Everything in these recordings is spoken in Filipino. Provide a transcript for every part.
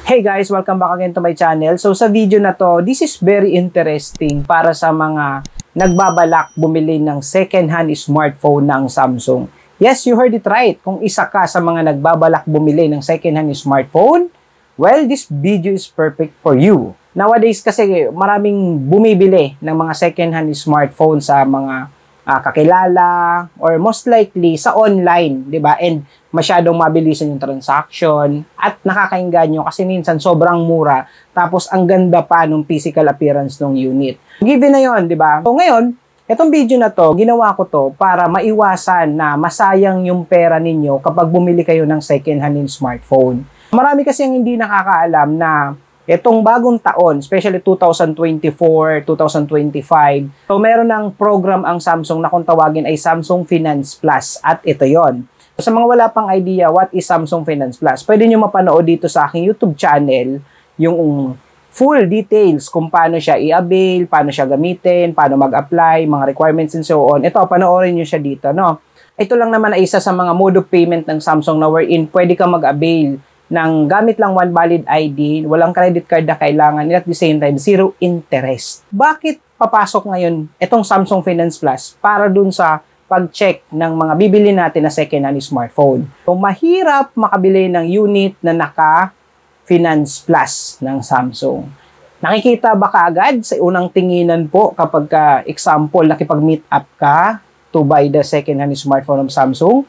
Hey guys, welcome back again to my channel. So sa video na to, this is very interesting para sa mga nagbabalak bumili ng second-hand smartphone ng Samsung. Yes, you heard it right. Kung isa ka sa mga nagbabalak bumili ng second-hand smartphone, well, this video is perfect for you. Nowadays kasi maraming bumibili ng mga second-hand smartphone sa mga kakilala or most likely sa online, 'di ba? And masyadong mabilisan yung transaction at nakakainganyo kasi minsan sobrang mura tapos ang ganda pa ng physical appearance ng unit. Given na 'yon, 'di ba? So ngayon, itong video na to, ginawa ko to para maiwasan na masayang yung pera ninyo kapag bumili kayo ng second-hand smartphone. Marami kasi ang hindi nakakaalam na itong bagong taon, especially 2024, 2025, so meron ng program ang Samsung na kung tawagin ay Samsung Finance Plus at ito yon. Sa mga wala pang idea what is Samsung Finance Plus, pwede nyo mapanood dito sa aking YouTube channel yung full details kung paano siya i-avail, paano siya gamitin, paano mag-apply, mga requirements and so on. Ito, panoorin nyo siya dito, no? Ito lang naman ay isa sa mga mode of payment ng Samsung na wherein pwede ka mag-avail ng gamit lang one valid ID, walang credit card na kailangan, and at the same time, zero interest. Bakit papasok ngayon itong Samsung Finance Plus para dun sa pag-check ng mga bibili natin na second-hand smartphone? So, mahirap makabili ng unit na naka-Finance Plus ng Samsung. Nakikita ba kaagad sa unang tinginan po kapag example, nakipag-meet up ka to buy the second-hand smartphone ng Samsung?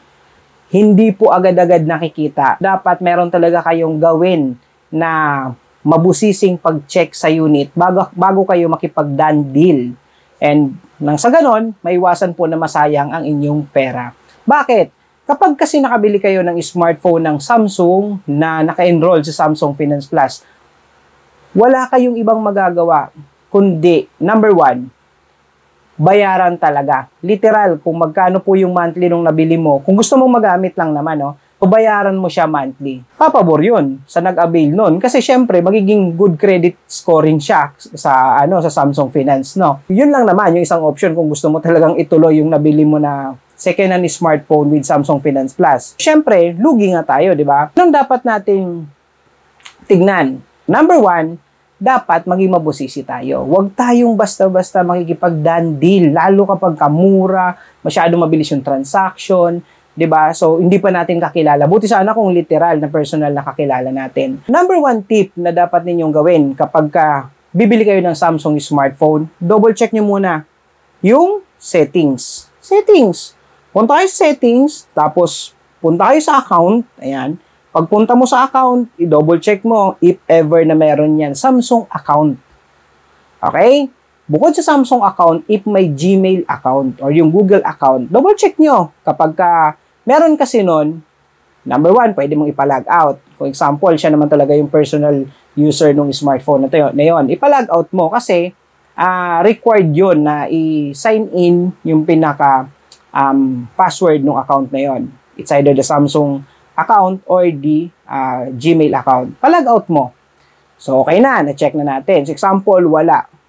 Hindi po agad-agad nakikita. Dapat meron talaga kayong gawin na mabusising pag-check sa unit bago kayo makipag-done deal. And nang sa ganon, maiwasan po na masayang ang inyong pera. Bakit? Kapag kasi nakabili kayo ng smartphone ng Samsung na naka-enroll sa Samsung Finance Plus, wala kayong ibang magagawa kundi, number one, bayaran talaga. Literal, kung magkano po yung monthly nung nabili mo, kung gusto mong magamit lang naman, no, o bayaran mo siya monthly. Papabor yun sa nag-avail nun. Kasi syempre, magiging good credit scoring siya sa, sa Samsung Finance, no. Yun lang naman, yung isang option kung gusto mo talagang ituloy yung nabili mo na second-hand smartphone with Samsung Finance Plus. Syempre, lugi nga tayo, di ba? Anong dapat nating tignan? Number one, dapat maging mabusisi tayo. Huwag tayong basta-basta makikipag-done deal, lalo kapag kamura, masyadong mabilis yung transaction, 'di ba? So, hindi pa natin kakilala. Buti sana kung literal na personal na kakilala natin. Number one tip na dapat ninyong gawin kapag bibili kayo ng Samsung smartphone, double check nyo muna yung settings. Settings. Punta kayo sa settings, tapos punta kayo sa account, ayan. Pagpunta mo sa account, i-double check mo if ever na meron yan, Samsung account. Okay? Bukod sa Samsung account, if may Gmail account or yung Google account, double check nyo. Kapag meron kasi nun, number one, pwede mong ipa-log out. For example, siya naman talaga yung personal user ng smartphone na yun. Ipa-log out mo kasi required yun na i-sign in yung pinaka password ng account na yun. It's either the Samsung account or the Gmail account. Pa-log out mo. So, okay na. Na-check na natin. So, example,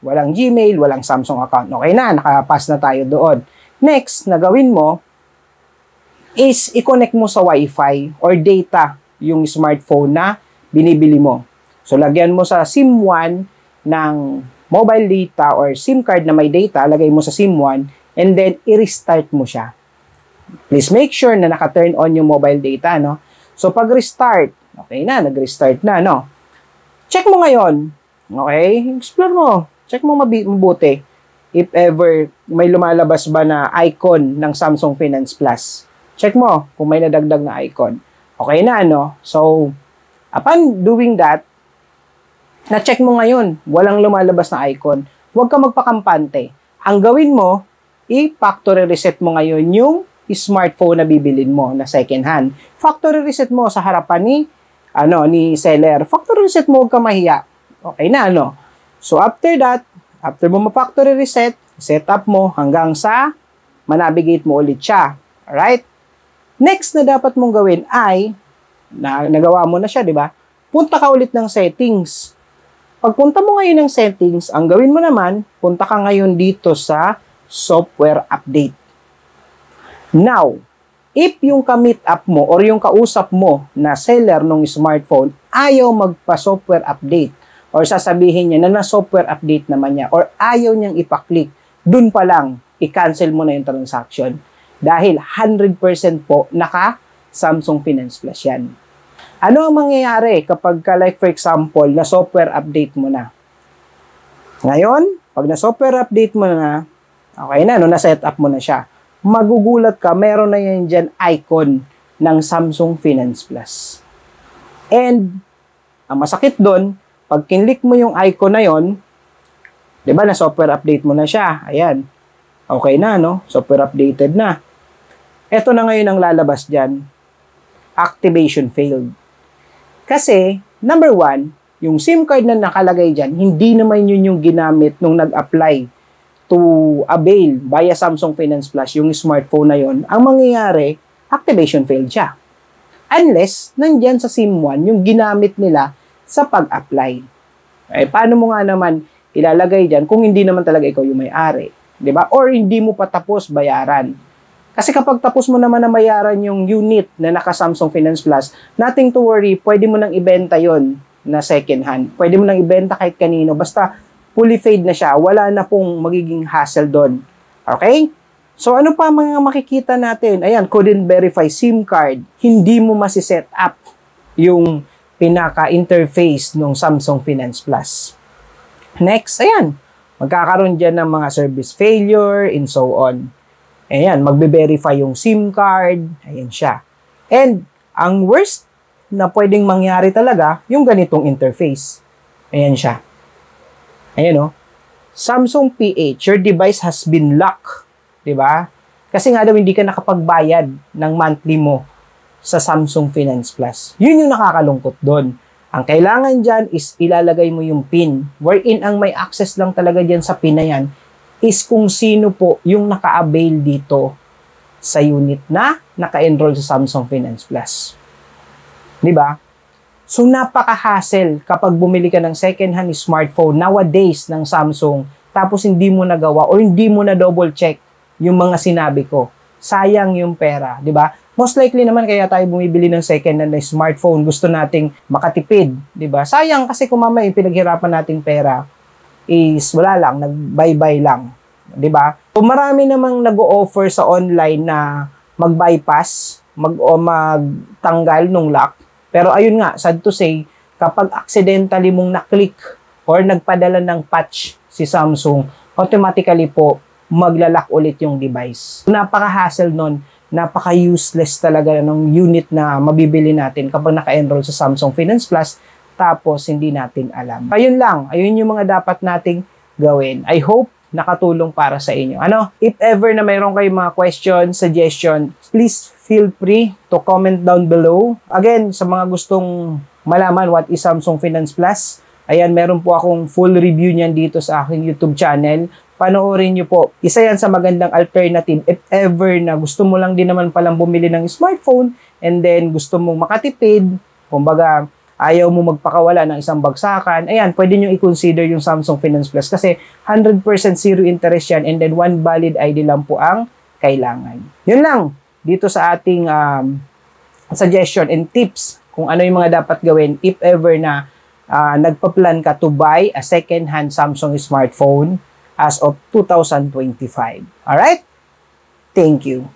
walang Gmail, walang Samsung account. Okay na. Nakapass na tayo doon. Next, na gawin mo is i-connect mo sa Wi-Fi or data yung smartphone na binibili mo. So, lagyan mo sa SIM 1 ng mobile data or SIM card na may data, lagay mo sa SIM 1 and then i-restart mo siya. Please make sure na naka-turn on yung mobile data, no? So, pag restart, okay na, nag-restart na, no? Check mo ngayon, okay? Explore mo. Check mo mabuti if ever may lumalabas ba na icon ng Samsung Finance Plus. Check mo kung may nadagdag na icon. Okay na, no? So, upon doing that, na-check mo ngayon, walang lumalabas na icon. Huwag ka magpakampante. Ang gawin mo, i-factory reset mo ngayon yung smartphone na bibilin mo na second hand. Factory reset mo sa harapan ni seller. Factory reset mo, huwag ka mahiya. Okay na, no? So, after that, after mo ma-factory reset, set up mo hanggang sa manavigate mo ulit siya. Alright? Next na dapat mong gawin ay, nagawa mo na siya, di ba? Punta ka ulit ng settings. Pagpunta mo ngayon ng settings, ang gawin mo naman, punta ka ngayon dito sa software update. Now, if yung ka-meet up mo or yung kausap mo na seller ng smartphone ayaw magpa-software update or sasabihin niya na na-software update naman niya or ayaw niyang ipa-click, dun pa lang, i-cancel mo na yung transaction. Dahil 100% po naka Samsung Finance Plus yan. Ano ang mangyayari kapag like for example, na software update mo na? Ngayon, pag na software update mo na, okay na, na-set up mo na siya. Magugulat ka, meron na yan dyan icon ng Samsung Finance Plus. And, ang masakit doon, pag kinlik mo yung icon na yon, di ba, na software update mo na siya. Ayan. Okay na, no? Software updated na. Ito na ngayon ang lalabas dyan. Activation failed. Kasi, number one, yung SIM card na nakalagay dyan, hindi naman yun yung ginamit nung nag-apply to avail via Samsung Finance Plus, yung smartphone na yon. Ang mangyayari, activation failed siya. Unless, nandyan sa SIM1, yung ginamit nila sa pag-apply. Eh, paano mo nga naman ilalagay dyan kung hindi naman talaga ikaw yung may-ari? Diba? Or hindi mo pa tapos bayaran. Kasi kapag tapos mo naman na bayaran yung unit na naka-Samsung Finance Plus, nothing to worry, pwede mo nang ibenta yon na second hand. Pwede mo nang ibenta kahit kanino. Basta fully paid na siya. Wala na pong magiging hassle doon. Okay? So, ano pa mga makikita natin? Ayan, couldn't verify SIM card. Hindi mo masiset up yung pinaka-interface ng Samsung Finance Plus. Next, ayan, magkakaroon dyan ng mga service failure and so on. Ayan, magbe-verify yung SIM card. Ayan siya. And, ang worst na pwedeng mangyari talaga, yung ganitong interface. Ayan siya. Ayan o. Samsung PH, your device has been locked. Diba? Kasi nga daw hindi ka nakapagbayad ng monthly mo sa Samsung Finance Plus. Yun yung nakakalungkot doon. Ang kailangan dyan is ilalagay mo yung PIN. Wherein ang may access lang talaga dyan sa PIN na yan is kung sino po yung naka-avail dito sa unit na naka-enroll sa Samsung Finance Plus. Diba? So napaka-hassle kapag bumili ka ng second-hand smartphone nowadays ng Samsung tapos hindi mo nagawa o hindi mo na double check yung mga sinabi ko. Sayang yung pera, di ba? Most likely naman kaya tayo bumibili ng second hand na smartphone, gusto nating makatipid, di ba? Sayang kasi kung mamaya yung pinaghirapan nating pera is wala lang, nag-bye-bye lang, di ba? So marami namang nag-o-offer sa online na mag-bypass, magtanggal nung lock. Pero ayun nga, sad to say, kapag accidentally mong na-click or nagpadala ng patch si Samsung, automatically po maglalak ulit yung device. Napaka-hassle nun, napaka-useless talaga ng unit na mabibili natin kapag naka-enroll sa Samsung Finance Plus tapos hindi natin alam. Ayun lang, ayun yung mga dapat nating gawin. I hope nakatulong para sa inyo. Ano, if ever na mayroon kayong mga question, suggestion, please feel free to comment down below. Again, sa mga gustong malaman what is Samsung Finance Plus, ayan, meron po akong full review niyan dito sa aking YouTube channel. Panoorin nyo po. Isa yan sa magandang alternative if ever na gusto mo lang din naman palang bumili ng smartphone and then gusto mong makatipid, kumbaga ayaw mo magpakawala ng isang bagsakan, ayan, pwede nyo i-consider yung Samsung Finance Plus kasi 100% zero interest yan and then one valid ID lang po ang kailangan. Yun lang dito sa ating suggestion and tips kung ano yung mga dapat gawin if ever na nagpa-plan ka to buy a second-hand Samsung smartphone as of 2025. Alright? Thank you.